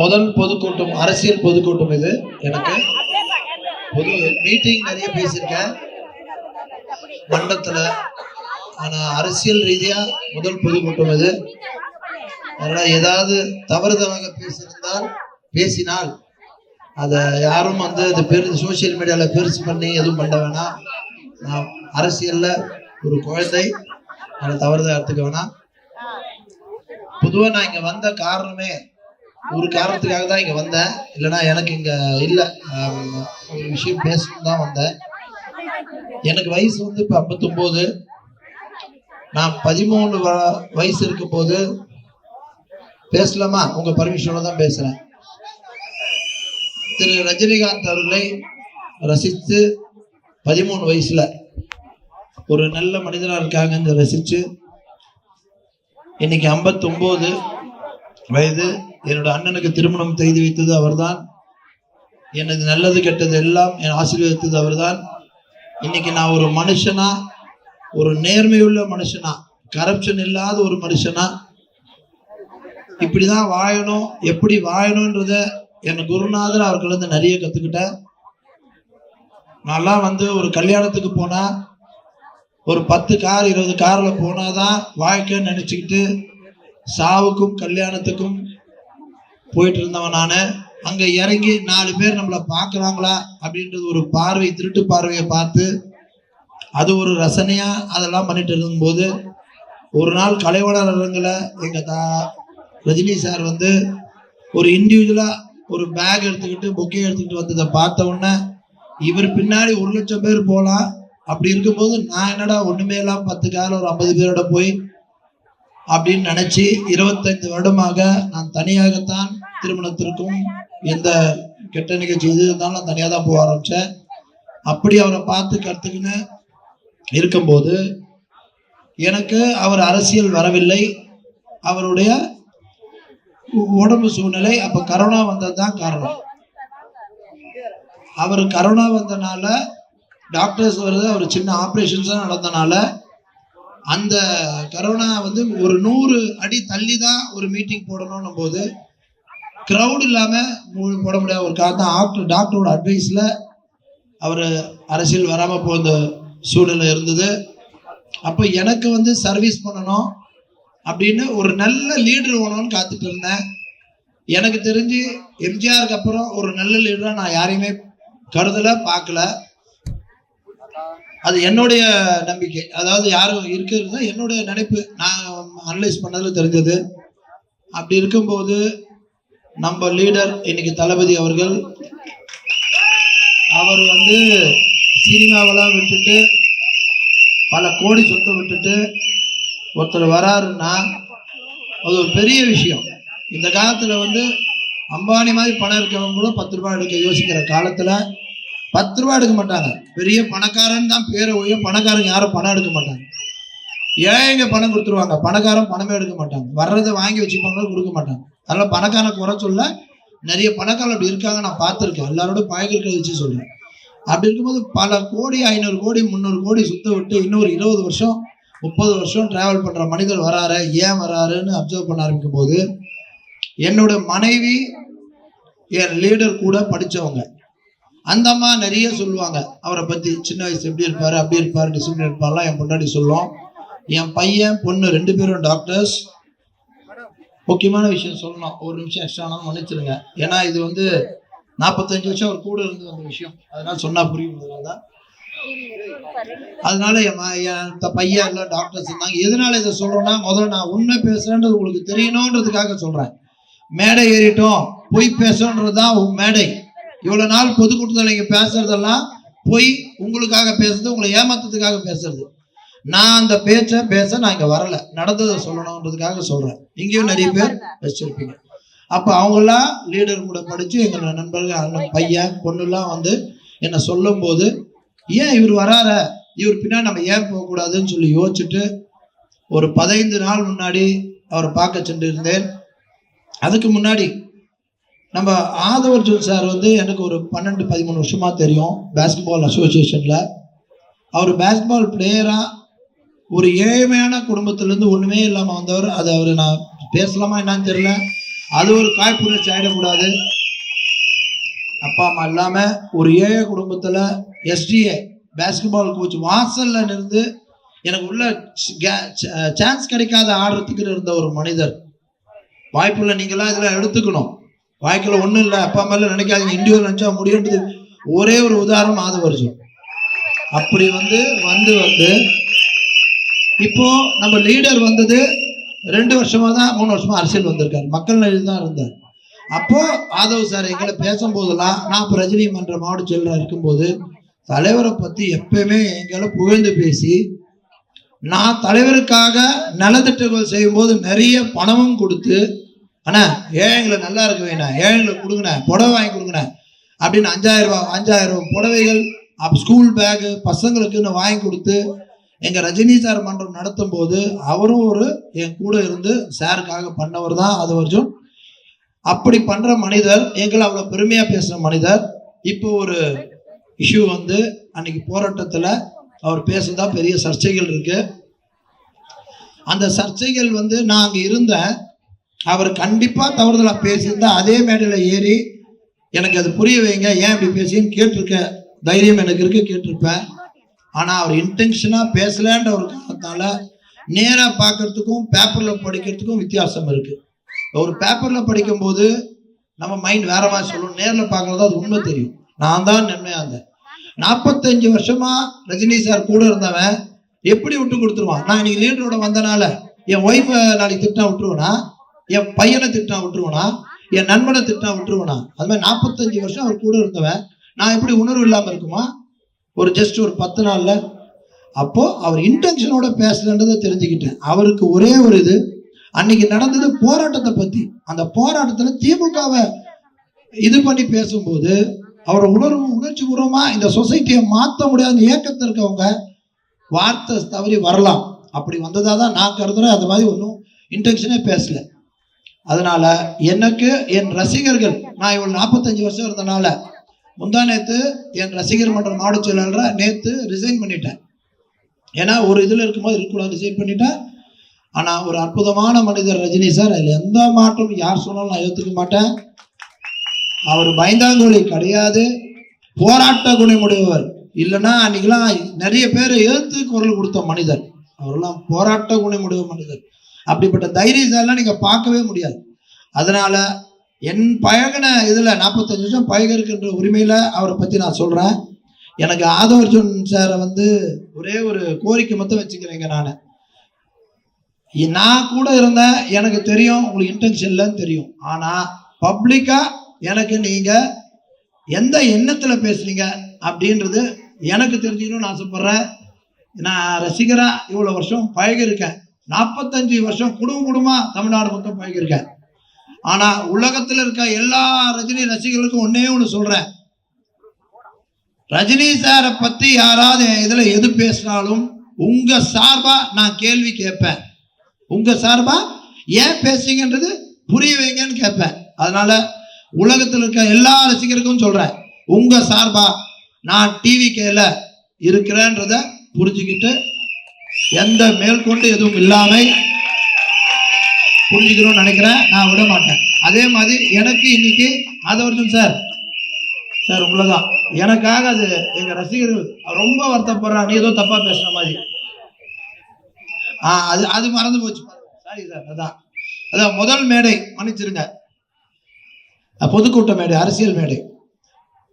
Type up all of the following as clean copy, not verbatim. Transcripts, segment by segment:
முதல் பொதுக்கூட்டம், அரசியல் பொதுக்கூட்டம் இது. எனக்கு பொது மீட்டிங் நிறைய பேசியிருக்கேன் மண்டலத்துல. ஆனா அரசியல் ரீதியா முதல் பொதுக்கூட்டம் இது. அதனால ஏதாவது தவறுதலாக பேசினால் அதை யாரும் அது சோசியல் மீடியால பெருசு பண்ணி எதுவும் பண்ண வேணாம். நான் அரசியல்ல ஒரு குழந்தை, அதை தவறுதலா எடுத்துக்க வேணாம். பொதுவா நான் இங்க வந்த காரணமே ஒரு காரணத்துக்காக தான் இங்க வந்தேன். இல்லைன்னா எனக்கு இங்க இல்ல ஒரு விஷயம் பேசணும் தான் வந்தேன். எனக்கு வயசு இப்ப 59. நான் 13 வயசு இருக்கும் போது பேசலாமா? உங்க பர்மிஷனோட தான் பேசுறேன். திரு ரஜினிகாந்த் அவர்களை ரசித்து 13 வயசுல ஒரு நல்ல மனிதனா இருக்காங்க ரசிச்சு, இன்னைக்கு 59 வயது. என்னோட அண்ணனுக்கு திருமணம் செய்து வைத்தது அவர்தான். எனது நல்லது கெட்டது எல்லாம் என் ஆசீர்வதித்தது அவர்தான். இன்னைக்கு நான் ஒரு மனுஷனா, ஒரு நேர்மையுள்ள மனுஷனா, கரப்ஷன் இல்லாத ஒரு மனுஷனா, இப்படிதான் வாழணும், எப்படி வாழணும்ன்றத என் குருநாதர் அவர்கள் நிறைய கத்துக்கிட்டேன். நான்லாம் ஒரு கல்யாணத்துக்கு போனா ஒரு 10 கார் 20 கார்ல போனாதான் வாழ்க்கைன்னு நினைச்சுக்கிட்டு சாவுக்கும் கல்யாணத்துக்கும் போயிட்டு இருந்தவன் நானு. அங்க இறங்கி 4 பேர் நம்மளை பாக்குறாங்களா அப்படின்றது ஒரு பார்வை, திருட்டு பார்வையை பார்த்து அது ஒரு ரசனையா அதெல்லாம் பண்ணிட்டு இருக்கும்போது, ஒரு நாள் கலைவாணர் அரங்குல எங்க ரஜினி சார் ஒரு இண்டிவிஜுவலா ஒரு பேக் எடுத்துக்கிட்டு பொக்கே எடுத்துக்கிட்டு வந்ததை பார்த்த உடனே, இவர் பின்னாடி 1 லட்சம் பேர் போலாம், அப்படி இருக்கும்போது நான் என்னடா ஒண்ணுமே எல்லாம் 10 கார்ல ஒரு 50 பேரோட போய் அப்படின்னு நினைச்சு 25 வருடமாக நான் தனியாகத்தான் திருமணத்திற்கும் எந்த கெட்ட நிகழ்ச்சி எது இருந்தாலும் நான் தனியாக தான் போக ஆரம்பிச்சேன். அப்படி அவரை பார்த்து கற்றுக்குன்னு இருக்கும்போது எனக்கு அவர் அரசியல் வரவில்லை. அவருடைய உடம்பு சூழ்நிலை, அப்ப கரோனா வந்ததுதான் காரணம். அவர் கரோனா வந்தனால டாக்டர்ஸ் வருது, அவர் சின்ன ஆப்ரேஷன்ஸ் நடந்தனால அந்த கரோனா ஒரு 100 அடி தள்ளி தான் ஒரு மீட்டிங் போடணும் போது கிரௌட் இல்லாம போட முடியாத ஒரு காரணம் டாக்டரோட அட்வைஸ்ல அவர் அரசியல் வராம போன சூழ்நிலை இருந்தது. அப்போ எனக்கு சர்வீஸ் பண்ணணும் அப்படின்னு ஒரு நல்ல லீடர் வேணும்னு காத்துட்டு இருந்தேன். எனக்கு தெரிஞ்சு எம்ஜிஆருக்கு அப்புறம் ஒரு நல்ல லீடரா நான் யாரையுமே கருதல, பார்க்கல. அது என்னுடைய நம்பிக்கை, அதாவது யாரும் இருக்கிறது என்னுடைய நினைப்பு, நான் அனலைஸ் பண்ணதுல தெரிஞ்சது. அப்படி இருக்கும்போது நம்ம லீடர் இன்னைக்கு தளபதி அவர்கள், அவர் சினிமாவெல்லாம் விட்டுட்டு பல கோடி சொத்தை விட்டுட்டு ஒருத்தர் வராருன்னா அது ஒரு பெரிய விஷயம். இந்த காலத்துல அம்பானி மாதிரி பணம் இருக்கவங்க கூட 10 ரூபாய் எடுக்க யோசிக்கிற காலத்துல 10 ரூபாய் எடுக்க மாட்டாங்க. பெரிய பணக்காரன் தான் பேரை ஒழிய பணக்காரங்க யாரும் பணம் எடுக்க மாட்டாங்க. ஏழைங்க பணம் கொடுத்துருவாங்க, பணக்காரன் பணமே எடுக்க மாட்டாங்க. வர்றதை வாங்கி வச்சுப்பாங்க, கொடுக்க மாட்டாங்க. அதனால பணக்காரனை குறை சொல்ல, நிறைய பணக்காரர் அப்படி இருக்காங்க, நான் பார்த்துருக்கேன். எல்லாரோட பழகிருக்கிறத வச்சு சொல்றேன். அப்படி இருக்கும்போது பல கோடி, 500 கோடி 300 கோடி சுத்த விட்டு இன்னொரு 20 வருஷம் 30 வருஷம் டிராவல் பண்ற மனிதர் வராரு, ஏன் வராருன்னு அப்சர்வ் பண்ண ஆரம்பிக்கும் போது, என்னோட மனைவி என் லீடர் கூட படிச்சவங்க, அந்த அம்மா நிறைய சொல்லுவாங்க அவரை பத்தி. சின்ன வயசு எப்படி இருப்பாரு, அப்படி இருப்பாரு, டிசிப்ளின் இருப்பாருலாம் என் பொண்டாட்டி சொல்லுவோம். என் பையன் பொண்ணு 2 பேரும் டாக்டர்ஸ். முக்கியமான விஷயம் சொல்லணும், ஒரு நிமிஷம் எக்ஸ்ட்ரா மன்னிச்சிருங்க. ஏன்னா இது 45 வருஷம் அவர் கூட இருந்து வந்த விஷயம், அதனால சொன்னா புரியும். அதனால என் பையன் எல்லாம் டாக்டர்ஸ் இருந்தாங்க. எதனால இதை சொல்றேன்னா, முதல்ல நான் உண்மை பேசுறேன்றது உங்களுக்கு தெரியணும்ன்றதுக்காக சொல்றேன். மேடை ஏறிட்டோம் பொய் பேசணுன்றதுதான் மேடை. இவ்வளவு நாள் பொதுக்கூட்டத்தில் நீங்க பேசுறதெல்லாம் பொய், உங்களுக்காக பேசுறது, உங்களை ஏமாத்துறதுக்காக பேசுறது. நான் அந்த பேச நான் இங்க வரல, நடந்ததை சொல்லணும்ன்றதுக்காக சொல்றேன். இங்கேயும் நிறைய பேர் வச்சிருப்பீங்க. அப்ப அவங்கெல்லாம் லீடர் கூட படிச்சு எங்க நண்பர்கள், அண்ணன் பையன் பொண்ணுலாம் என்ன சொல்லும் போது, ஏன் இவர் வராற, இவர் பின்னாடி நம்ம ஏன் போகக்கூடாதுன்னு சொல்லி யோசிச்சுட்டு ஒரு 15 நாள் முன்னாடி அவரை பார்க்க சென்று இருந்தேன். அதுக்கு முன்னாடி நம்ம ஆதவர்ஜுன் சார் எனக்கு ஒரு 12-13 வருஷமா தெரியும், பேஸ்கெட்பால் அசோசியேஷன்ல. அவர் பேஸ்கெட்பால் பிளேயரா ஒரு ஏழ்மையான குடும்பத்திலிருந்து ஒண்ணுமே இல்லாம வந்தவர். அது அவரு நான் பேசலாமா என்னன்னு தெரியல. அது ஒரு காழ்ப்புணர்ச்சி ஆயிடக்கூடாது. அப்பா அம்மா இல்லாம ஒரு ஏழை குடும்பத்துல எஸ்டிஏ பேஸ்கெட்பால் கோச் வாசல்ல இருந்து எனக்கு உள்ள சான்ஸ் கிடைக்காத ஆடுறதுக்கு இருந்த ஒரு மனிதர். வாய்ப்புள்ள நீங்களாம் இதெல்லாம் எடுத்துக்கணும். வாழ்க்கையில ஒண்ணும் இல்லை, அப்பா அம்மா நினைக்காதீங்க, இண்டிவிஜுவல் நினைச்சா முடியுன்றது. ஒரே ஒரு உதாரணம் ஆதவர்ஜுன். அப்படி வந்து இப்போ நம்ம லீடர் வந்தது 2 வருஷமா தான், 3 வருஷமா அரசியல் வந்திருக்காரு. மக்கள் நலன் தான் இருந்தார். அப்போ ஆதவ் சார் எங்களை பேசும்போதெல்லாம், நான் இப்போ ரஜினி மன்ற மாவட்ட செயலராக இருக்கும்போது தலைவரை பத்தி எப்பயுமே எங்களை புகழ்ந்து பேசி, நான் தலைவருக்காக நலத்திட்டங்கள் செய்யும் போது நிறைய பணமும் கொடுத்து, அண்ணா ஏழைங்களை நல்லா இருக்க வேணா, ஏழைங்களுக்கு கொடுங்கண்ணே, புடவை வாங்கி கொடுங்கண்ணே அப்படின்னு 5000 புடவைகள், ஸ்கூல் பேகு பசங்களுக்குன்னு வாங்கி கொடுத்து எங்க ரஜினி சார் மன்றம் நடத்தும் போது அவரும் ஒரு என் கூட இருந்து சாருக்காக பண்ணவர் தான் ஆதவர்ஜுன். அப்படி பண்ற மனிதர், எங்களை அவ்வளவு பெருமையா பேசுற மனிதர். இப்போ ஒரு இஷ்யூ வந்து அன்னைக்கு போராட்டத்துல அவர் பேசுறதா பெரிய சர்ச்சைகள் இருக்கு. அந்த சர்ச்சைகள் வந்து நான் அங்க இருந்தேன். அவர் கண்டிப்பா தவறுதலா பேசியிருந்தா அதே மேடையில ஏறி எனக்கு அது புரிய வைங்க, ஏன் இப்படி பேசின்னு கேட்டிருக்க தைரியம் எனக்கு இருக்கு, கேட்டிருப்பேன். ஆனா அவர் இன்டென்ஷனா பேசலன்ற ஒரு காரணத்தால நேரா பார்க்கறதுக்கும் பேப்பர்ல படிக்கிறதுக்கும் வித்தியாசம் இருக்கு. ஒரு பேப்பர்ல படிக்கும் போது நம்ம மைண்ட் வேற மாதிரி சொல்லும், நேர்ல பார்க்கறது அது உண்மை தெரியும். நான் தான் நன்மையா இருந்தேன். 45 வருஷமா ரஜினி சார் கூட இருந்தவன் எப்படி விட்டு கொடுத்துருவான்? நான் இன்னைக்கு லீடரோட வந்தனால என் ஒய்ஃபை நாளைக்கு திட்டா விட்டுருவேனா, என் பையனை திட்டா விட்டுருவேனா, என் நண்பனை திட்டா விட்டுருவேனா? அது மாதிரி 45 வருஷம் அவர் கூட இருந்தவன் நான் எப்படி உணர்வு இல்லாம இருக்குமா ஒரு 10 நாள்ல? அப்போ அவர் இன்டென்ஷனோட பேசலன்றதை தெரிஞ்சுக்கிட்டேன். அவருக்கு ஒரே ஒரு இது, அன்னைக்கு நடந்தது போராட்டத்தை பத்தி. அந்த போராட்டத்துல திமுகவை இது பண்ணி பேசும்போது அவர் உணர்ச்சி பூர்வமா இந்த சொசைட்டியை மாற்ற முடியாத இயக்கத்தில் இருக்கவங்க வார்த்தை தவறி வரலாம். அப்படி வந்ததா தான் நான் கருதுறேன். அது மாதிரி ஒன்றும் இன்டென்ஷனே பேசல. அதனால எனக்கு என் ரசிகர்கள், நான் இவ்வளவு 45 வருஷம் இருந்தனால முந்தா நேத்து என் ரசிகர் மன்ற மாவட்ட செயலாளரை நேத்து ரிசைன் பண்ணிட்டேன். ஏன்னா ஒரு இதுல இருக்கும்போது இருக்கக்கூடாது, ரிசைன் பண்ணிட்டேன். ஆனா ஒரு அற்புதமான மனிதர் ரஜினி சார், அதுல எந்த மாற்றமும் யார் சொன்னாலும் நான் ஏற்றுக்க மாட்டேன். அவர் பயந்தாங்கோலி கிடையாது, போராட்ட குணமுடையவர். இல்லைன்னா அன்னைக்கெல்லாம் நிறைய பேர் எழுத்து குரல் கொடுத்த மனிதர். அவரெல்லாம் போராட்ட குணமுடைய மனிதர். அப்படிப்பட்ட தைரியசாலாம் நீங்க பார்க்கவே முடியாது. அதனால என் பழகின இதுல 45 வருஷம் பழகிருக்கின்ற உரிமையில அவரை பத்தி நான் சொல்றேன். எனக்கு ஆதவர்ஜுன் சாரை வந்து ஒரே ஒரு கோரிக்கை மட்டும் வச்சுக்கிறேங்க. நான் கூட இருந்தேன், எனக்கு தெரியும் உங்களுக்கு இன்டென்ஷன் இல்லைன்னு தெரியும். ஆனா பப்ளிக்கா எனக்கு நீங்க எந்த எண்ணத்துல பேசுறீங்க அப்படின்றது எனக்கு தெரிஞ்சுக்கணும்னு ஆசைப்படுறேன். நான் ரசிகரா இவ்வளவு வருஷம் பழகிருக்கேன். 45 வருஷம் குடும்பமா தமிழ்நாடு மொத்தம் பழகிருக்கேன். ஆனா உலகத்துல இருக்க எல்லா ரஜினி ரசிகர்களுக்கும் ஒன்னே ஒண்ணு சொல்றேன், ரஜினி சாரை பத்தி யாராவது இதுல எது பேசினாலும் உங்க சார்பா நான் கேள்வி கேட்பேன். உங்க சார்பா ஏன் பேசுங்கன்றது புரிய வைங்கன்னு கேட்பேன். அதனால உலகத்தில் இருக்க எல்லா ரசிகருக்கும் சொல்றேன், உங்க சார்பா நான் டிவி கேல இருக்கிறேன்றத புரிஞ்சுக்கிட்டு எந்த மேற்கொண்டு எதுவும் இல்லாம புரிஞ்சுக்கணும்னு நினைக்கிறேன். நான் விட மாட்டேன். அதே மாதிரி எனக்கு இன்னைக்கு ஆதவர்ஜுன் சார் உங்களதான் எனக்காக அது எங்க ரசிகர்கள் ரொம்ப வருத்தப்படுறாங்க, நீ ஏதோ தப்பா பேசுற மாதிரி. அது மறந்து போச்சு, சாரி சார். அதான் முதல் மேடை, மன்னிச்சிருங்க, பொதுக்கூட்ட மேடை, அரசியல் மேடை.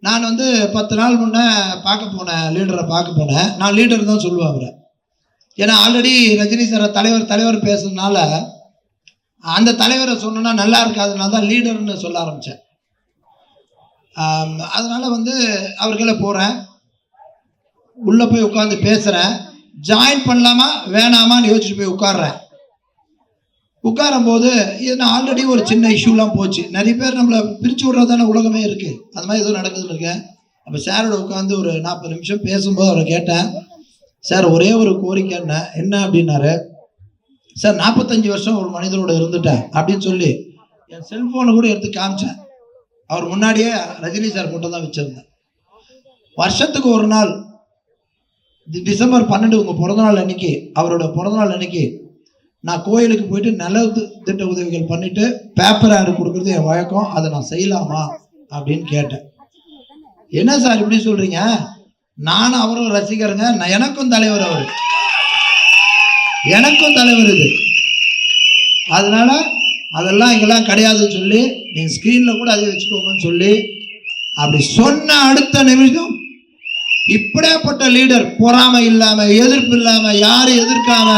நான் வந்து 10 நாள் முன்ன பார்க்க போனேன், லீடரை பார்க்க போனேன். நான் லீடர் தான் சொல்லுவேன் அவரை. ஏன்னா ஆல்ரெடி ரஜினி சார் தலைவர் பேசுறதுனால அந்த தலைவரை சொன்னா நல்லா இருக்காதுனால தான் லீடர்னு சொல்ல ஆரம்பிச்சேன். அதனால வந்து அவர்களை போறேன், உள்ள போய் உட்காந்து பேசுறேன். ஜாயின் பண்ணலாமா வேணாமான்னு யோசிச்சுட்டு போய் உட்கார்றேன். உட்காரும் போது இது ஆல்ரெடி ஒரு சின்ன இஷ்யூலாம் போச்சு. நிறைய பேர் நம்மளை பிரிச்சு விடுறதான உலகமே இருக்கு. அது மாதிரி ஏதோ நடக்குதுன்னு இருக்கேன். அப்போ சாரோட உட்காந்து ஒரு 40 நிமிஷம் பேசும்போது அவரை கேட்டேன், சார் ஒரே ஒரு கோரிக்கை என்ன அப்படின்னாரு. சார் 45 வருஷம் ஒரு மனிதரோட இருந்துட்டேன் அப்படின்னு சொல்லி என் செல்போனை கூட எடுத்து காமிச்சேன். அவர் முன்னாடியே ரஜினி சார் போட்டோ தான் வச்சிருந்தேன். வருஷத்துக்கு ஒரு நாள் டிசம்பர் 12 உங்க பிறந்தநாள் அன்னைக்கு, அவரோட பிறந்தநாள் அன்னைக்கு நான் கோயிலுக்கு போயிட்டு நல திட்ட உதவிகள் பண்ணிட்டு பேப்பர் ஆடு கொடுக்கறது என் வழக்கம், அதை நான் செய்யலாமா அப்படின்னு கேட்டேன். என்ன சார் இப்படி சொல்றீங்க? நானும் அவரும் ரசிகருங்க, எனக்கும் தலைவர் அவர், எனக்கும் தலைவர் இது. அதனால அதெல்லாம் இங்கெல்லாம் கிடையாதுன்னு சொல்லி நீங்க ஸ்கிரீன்ல கூட அதை வச்சுக்கோங்கன்னு சொல்லி அப்படி சொன்ன அடுத்த நிமிஷம் இப்படியாப்பட்ட லீடர், பொறாமை இல்லாம, எதிர்ப்பு இல்லாம, யாரும் எதிர்க்காம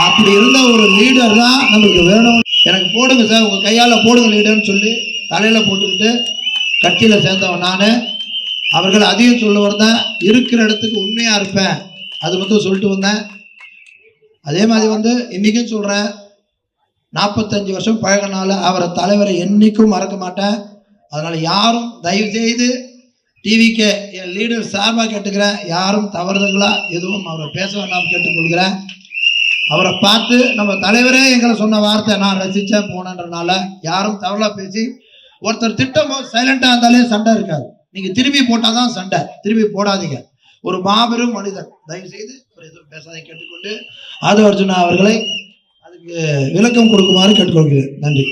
அப்படி இருந்த ஒரு லீடர் தான் நமக்கு வேணும். எனக்கு போடுங்க சார், உங்க கையால போடுங்க லீடர்னு சொல்லி தலையில போட்டுக்கிட்டு கட்சியில சேர்ந்தவன் நான். அவர்கள் அதையும் சொல்ல வந்தேன், இருக்கிற இடத்துக்கு உண்மையா இருப்பேன், அது மட்டும் சொல்லிட்டு வந்தேன். அதே மாதிரி இன்னைக்கும் சொல்றேன், 45 வருஷம் பழகினால அவரை தலைவரை என்னைக்கும் மறக்க மாட்டேன். அதனால யாரும் தயவு செய்து டிவிக்கு என் லீடர் சார்பாக கேட்டுக்கிறேன், யாரும் தவறுதலா எதுவும் அவரை பேச வேண்டாம் கேட்டுக்கொள்கிறேன். அவரை பார்த்து நம்ம தலைவரே எங்களை சொன்ன வார்த்தை நான் ரசிச்சேன் போனன்றனால யாரும் தவறா பேசி ஒருத்தர் திட்டம் சைலண்டா இருந்தாலே சண்டை இருக்காது. நீங்க திரும்பி போட்டாதான் சண்டை, திரும்பி போடாதீங்க. ஒரு மாபெரும் மனிதர், தயவு செய்து எதுவும் பேசாத கேட்டுக்கொண்டு ஆதவ அர்ஜுனா அவர்களை அதுக்கு விளக்கம் கொடுக்குமாறு கேட்டுக்கொள்கிறேன். நன்றி.